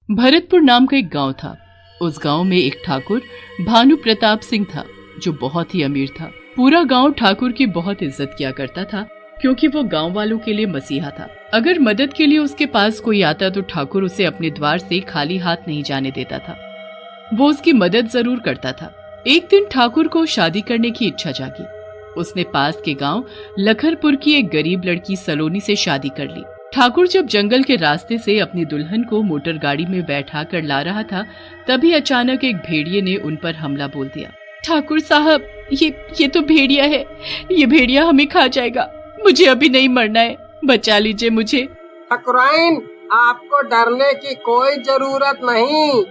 भरतपुर नाम का एक गांव था। उस गांव में एक ठाकुर भानु प्रताप सिंह था जो बहुत ही अमीर था। पूरा गांव ठाकुर की बहुत इज्जत किया करता था क्योंकि वो गांव वालों के लिए मसीहा था। अगर मदद के लिए उसके पास कोई आता तो ठाकुर उसे अपने द्वार से खाली हाथ नहीं जाने देता था। वो उसकी मदद जरूर करता था। एक दिन ठाकुर को शादी करने की इच्छा जागी। उसने पास के गांव लखरपुर की एक गरीब लड़की सलोनी से शादी कर ली। ठाकुर जब जंगल के रास्ते से अपनी दुल्हन को मोटर गाड़ी में बैठा कर ला रहा था, तभी अचानक एक भेड़िए ने उन पर हमला बोल दिया। ठाकुर साहब, ये तो भेड़िया है। ये भेड़िया हमें खा जाएगा। मुझे अभी नहीं मरना है, बचा लीजिए मुझे। ठाकुराइन, आपको डरने की कोई जरूरत नहीं।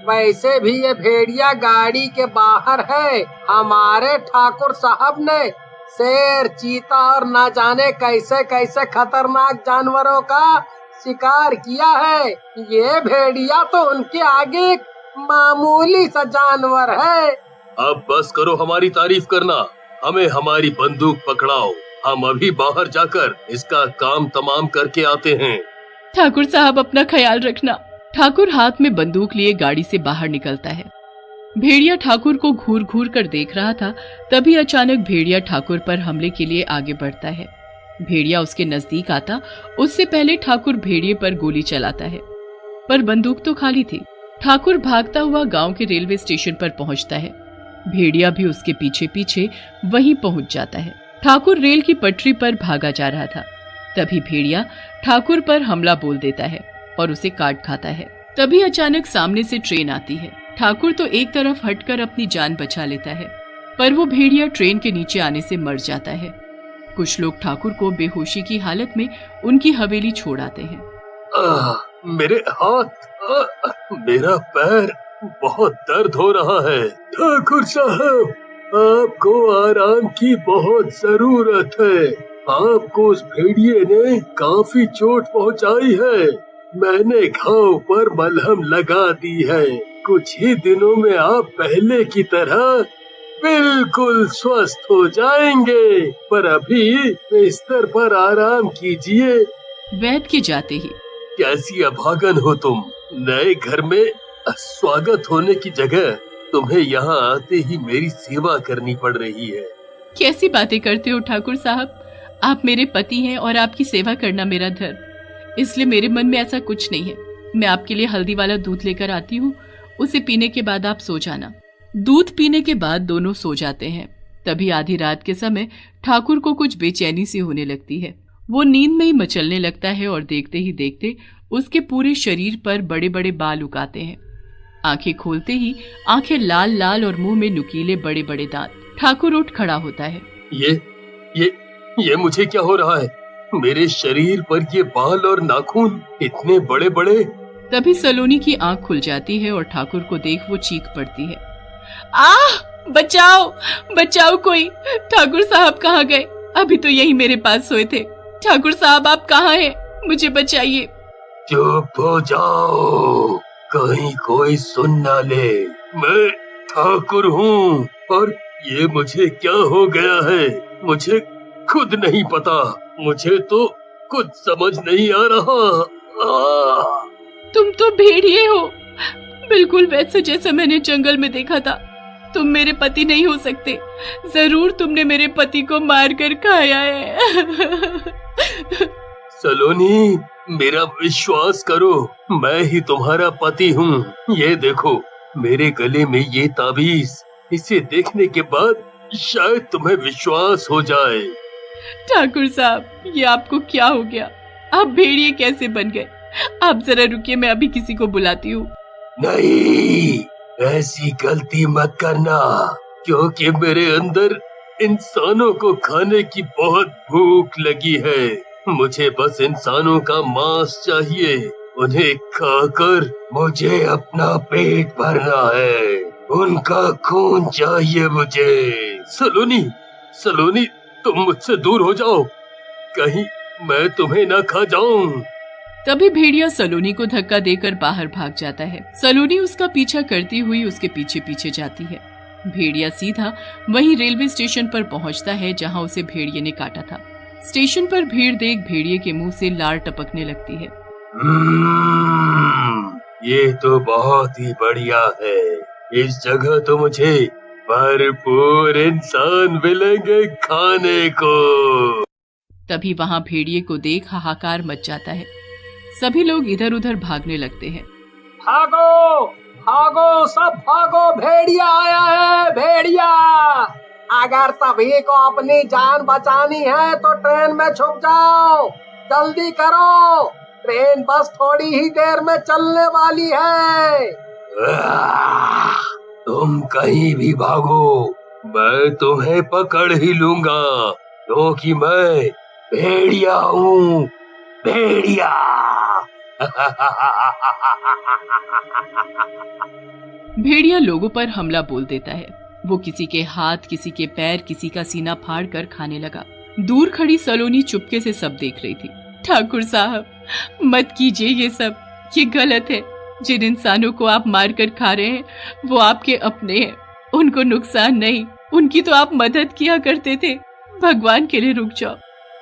वैसे भी ये भेड़िया गाड़ी के बाहर है। हमारे ठाकुर साहब ने शेर, चीता और ना जाने कैसे कैसे खतरनाक जानवरों का शिकार किया है। ये भेड़िया तो उनके आगे एक मामूली सा जानवर है। अब बस करो हमारी तारीफ करना, हमें हमारी बंदूक पकड़ाओ। हम अभी बाहर जाकर इसका काम तमाम करके आते हैं। ठाकुर साहब, अपना ख्याल रखना। ठाकुर हाथ में बंदूक लिए गाड़ी से बाहर निकलता है। भेड़िया ठाकुर को घूर घूर कर देख रहा था। तभी अचानक भेड़िया ठाकुर पर हमले के लिए आगे बढ़ता है। भेड़िया उसके नजदीक आता उससे पहले ठाकुर भेड़िए पर गोली चलाता है, पर बंदूक तो खाली थी। ठाकुर भागता हुआ गांव के रेलवे स्टेशन पर पहुंचता है। भेड़िया भी उसके पीछे पीछे वहीं पहुंच जाता है। ठाकुर रेल की पटरी पर भागा जा रहा था। तभी भेड़िया ठाकुर पर हमला बोल देता है और उसे काट खाता है। तभी अचानक सामने से ट्रेन आती है। ठाकुर तो एक तरफ हटकर अपनी जान बचा लेता है, पर वो भेड़िया ट्रेन के नीचे आने से मर जाता है। कुछ लोग ठाकुर को बेहोशी की हालत में उनकी हवेली छोड़ आते हैं। मेरे हाथ, मेरा पैर, बहुत दर्द हो रहा है। ठाकुर साहब, आपको आराम की बहुत जरूरत है। आपको उस भेड़िए ने काफी चोट पहुंचाई है। मैंने घाव पर मलहम लगा दी है। कुछ ही दिनों में आप पहले की तरह बिल्कुल स्वस्थ हो जाएंगे, पर अभी बिस्तर पर आराम कीजिए। वैद्य के जाते ही, कैसी अभागन हो तुम। नए घर में स्वागत होने की जगह तुम्हें यहाँ आते ही मेरी सेवा करनी पड़ रही है। कैसी बातें करते हो ठाकुर साहब। आप मेरे पति हैं और आपकी सेवा करना मेरा धर्म, इसलिए मेरे मन में ऐसा कुछ नहीं है। मैं आपके लिए हल्दी वाला दूध लेकर आती हूँ, उसे पीने के बाद आप सो जाना। दूध पीने के बाद दोनों सो जाते हैं। तभी आधी रात के समय ठाकुर को कुछ बेचैनी सी होने लगती है। वो नींद में ही मचलने लगता है और देखते ही देखते उसके पूरे शरीर पर बड़े बड़े बाल उगाते हैं। आंखें खोलते ही आंखें लाल लाल और मुंह में नुकीले बड़े बड़े दांत। ठाकुर उठ खड़ा होता है। ये मुझे क्या हो रहा है। मेरे शरीर पर ये बाल और नाखून इतने बड़े बड़े। तभी सलोनी की आंख खुल जाती है और ठाकुर को देख वो चीख पड़ती है। आह, बचाओ बचाओ कोई। ठाकुर साहब कहाँ गए? अभी तो यही मेरे पास सोए थे। ठाकुर साहब, आप कहाँ हैं? मुझे बचाइए। चुप हो जाओ, कहीं कोई सुन ना ले। मैं ठाकुर हूँ और ये मुझे क्या हो गया है मुझे खुद नहीं पता। मुझे तो कुछ समझ नहीं आ रहा। तुम तो भेड़िए हो, बिल्कुल वैसे जैसा मैंने जंगल में देखा था। तुम मेरे पति नहीं हो सकते। जरूर तुमने मेरे पति को मार कर खाया है। सलोनी, मेरा विश्वास करो, मैं ही तुम्हारा पति हूँ। ये देखो मेरे गले में ये ताबीज, इसे देखने के बाद शायद तुम्हें विश्वास हो जाए। ठाकुर साहब, ये आपको क्या हो गया? आप भेड़िए कैसे बन गए? आप जरा रुकिए, मैं अभी किसी को बुलाती हूँ। नहीं, ऐसी गलती मत करना, क्योंकि मेरे अंदर इंसानों को खाने की बहुत भूख लगी है। मुझे बस इंसानों का मांस चाहिए। उन्हें खाकर मुझे अपना पेट भरना है। उनका खून चाहिए मुझे। सलोनी, तुम मुझसे दूर हो जाओ, कहीं मैं तुम्हें ना खा जाऊं। तभी भेड़िया सलोनी को धक्का देकर बाहर भाग जाता है। सलोनी उसका पीछा करती हुई उसके पीछे पीछे जाती है। भेड़िया सीधा वहीं रेलवे स्टेशन पर पहुंचता है जहां उसे भेड़िए ने काटा था। स्टेशन पर भीड़ देख भेड़िए के मुंह से लार टपकने लगती है। ये तो बहुत ही बढ़िया है। इस जगह तो मुझे भरपूर इंसान मिलेंगे खाने को। तभी वहां भेड़िए को देख हाहाकार मच जाता है। सभी लोग इधर उधर भागने लगते हैं। भागो भागो सब भागो, भेड़िया आया है, भेड़िया। अगर सभी को अपनी जान बचानी है तो ट्रेन में छुप जाओ, जल्दी करो, ट्रेन बस थोड़ी ही देर में चलने वाली है। तुम कहीं भी भागो, मैं तुम्हें पकड़ ही लूंगा, क्योंकि मैं भेड़िया हूँ, भेड़िया। भेड़िया लोगों पर हमला बोल देता है। वो किसी के हाथ, किसी के पैर, किसी का सीना फाड़ कर खाने लगा। दूर खड़ी सलोनी चुपके से सब देख रही थी। ठाकुर साहब, मत कीजिए ये सब, ये गलत है। जिन इंसानों को आप मार कर खा रहे हैं वो आपके अपने हैं, उनको नुकसान नहीं, उनकी तो आप मदद किया करते थे। भगवान के लिए रुक जाओ।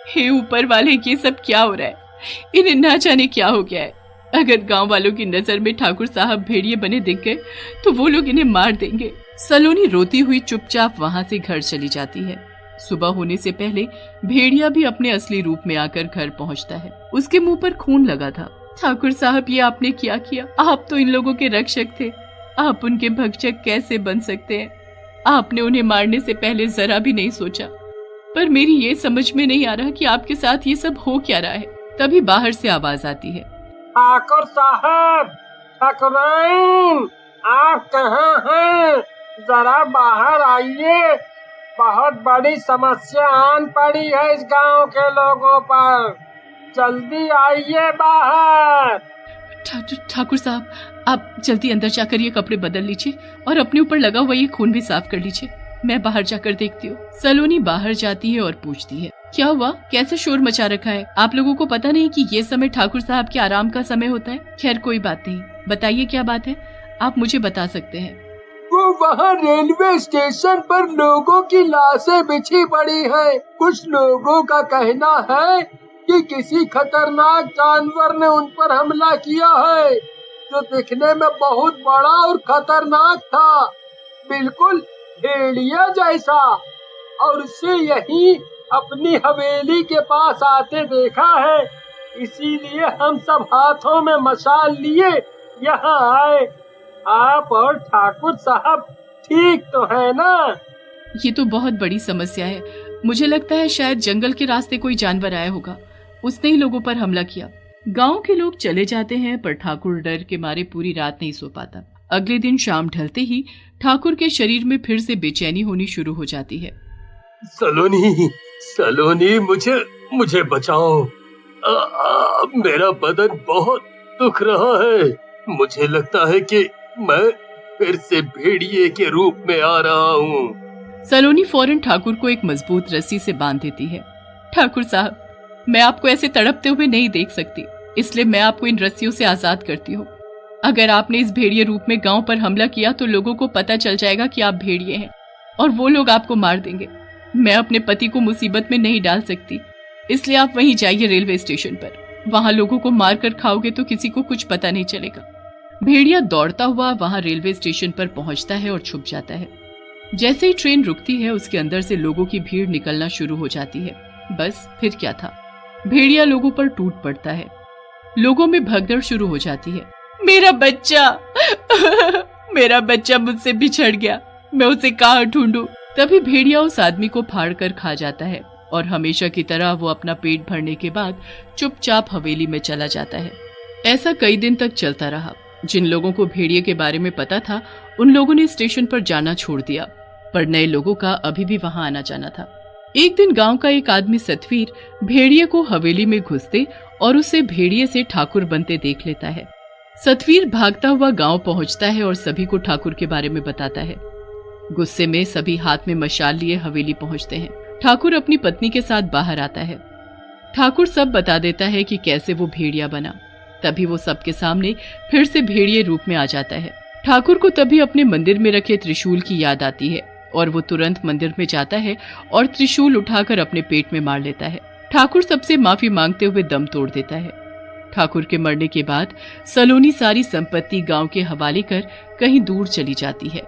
हे ऊपर वाले, ये सब क्या हो रहा है? इन्हें ना जाने क्या हो गया है। अगर गांव वालों की नजर में ठाकुर साहब भेड़िए बने दिख गए तो वो लोग इन्हें मार देंगे। सलोनी रोती हुई चुपचाप वहां से घर चली जाती है। सुबह होने से पहले भेड़िया भी अपने असली रूप में आकर घर पहुंचता है। उसके मुंह पर खून लगा था। ठाकुर साहब, ये आपने क्या किया? आप तो इन लोगों के रक्षक थे, आप उनके भक्षक कैसे बन सकते हैं? आपने उन्हें मारने से पहले जरा भी नहीं सोचा। पर मेरी ये समझ में नहीं आ रहा कि आपके साथ ये सब हो क्या रहा है। तभी बाहर से आवाज आती है, ठाकुर साहब, ठाकुराइन, आप कहाँ हैं? जरा बाहर आइए, बहुत बड़ी समस्या आन पड़ी है इस गांव के लोगों पर, जल्दी आइए बाहर। ठाकुर साहब, आप जल्दी अंदर जाकर ये कपड़े बदल लीजिए और अपने ऊपर लगा हुआ ये खून भी साफ कर लीजिए। मैं बाहर जाकर देखती हूँ। सलोनी बाहर जाती है और पूछती है, क्या हुआ? कैसे शोर मचा रखा है? आप लोगों को पता नहीं कि ये समय ठाकुर साहब के आराम का समय होता है? खैर कोई बात नहीं, बताइए क्या बात है, आप मुझे बता सकते हैं। वो वहाँ रेलवे स्टेशन पर लोगों की लाशें बिछी पड़ी हैं। कुछ लोगों का कहना है कि किसी खतरनाक जानवर ने उन पर हमला किया है, जो दिखने में बहुत बड़ा और खतरनाक था, बिल्कुल भेड़िया जैसा, और उसे यही अपनी हवेली के पास आते देखा है। इसीलिए हम सब हाथों में मशाल लिए यहाँ आए। आप और ठाकुर साहब ठीक तो है ना? ये तो बहुत बड़ी समस्या है। मुझे लगता है शायद जंगल के रास्ते कोई जानवर आया होगा, उसने ही लोगों पर हमला किया। गांव के लोग चले जाते हैं, पर ठाकुर डर के मारे पूरी रात नहीं सो पाता। अगले दिन शाम ढलते ही ठाकुर के शरीर में फिर से बेचैनी होनी शुरू हो जाती है। सलोनी, मुझे बचाओ। मेरा बदन बहुत दुख रहा है। मुझे लगता है कि मैं फिर से भेड़िए के रूप में आ रहा हूँ। सलोनी फौरन ठाकुर को एक मजबूत रस्सी से बांध देती है। ठाकुर साहब, मैं आपको ऐसे तड़पते हुए नहीं देख सकती, इसलिए मैं आपको इन रस्सियों से आजाद करती हूँ। अगर आपने इस भेड़िए रूप में गांव पर हमला किया तो लोगों को पता चल जाएगा कि आप भेड़िए हैं और वो लोग आपको मार देंगे। मैं अपने पति को मुसीबत में नहीं डाल सकती, इसलिए आप वहीं जाइए रेलवे स्टेशन पर। वहां लोगों को मार कर खाओगे तो किसी को कुछ पता नहीं चलेगा। भेड़िया दौड़ता हुआ वहां रेलवे स्टेशन पर पहुंचता है और छुप जाता है। जैसे ही ट्रेन रुकती है, उसके अंदर से लोगों की भीड़ निकलना शुरू हो जाती है। बस फिर क्या था, भेड़िया लोगों पर टूट पड़ता है। लोगों में भगदड़ शुरू हो जाती है। मेरा बच्चा मेरा बच्चा मुझसे बिछड़ गया, मैं उसे कहाँ ढूंढूं? तभी भेड़िया उस आदमी को फाड़ कर खा जाता है और हमेशा की तरह वो अपना पेट भरने के बाद चुपचाप हवेली में चला जाता है। ऐसा कई दिन तक चलता रहा। जिन लोगों को भेड़िए के बारे में पता था, उन लोगों ने स्टेशन पर जाना छोड़ दिया, पर नए लोगों का अभी भी वहां आना जाना था। एक दिन गांव का एक आदमी सतवीर भेड़िए को हवेली में घुसते और उसे भेड़िए से ठाकुर बनते देख लेता है। सतवीर भागता हुआ गांव पहुंचता है और सभी को ठाकुर के बारे में बताता है। गुस्से में सभी हाथ में मशाल लिए हवेली पहुंचते हैं। ठाकुर अपनी पत्नी के साथ बाहर आता है। ठाकुर सब बता देता है कि कैसे वो भेड़िया बना। तभी वो सबके सामने फिर से भेड़िए रूप में आ जाता है। ठाकुर को तभी अपने मंदिर में रखे त्रिशूल की याद आती है और वो तुरंत मंदिर में जाता है और त्रिशूल उठाकर अपने पेट में मार लेता है। ठाकुर सबसे माफी मांगते हुए दम तोड़ देता है। ठाकुर के मरने के बाद सलोनी सारी संपत्ति गांव के हवाले कर कहीं दूर चली जाती है।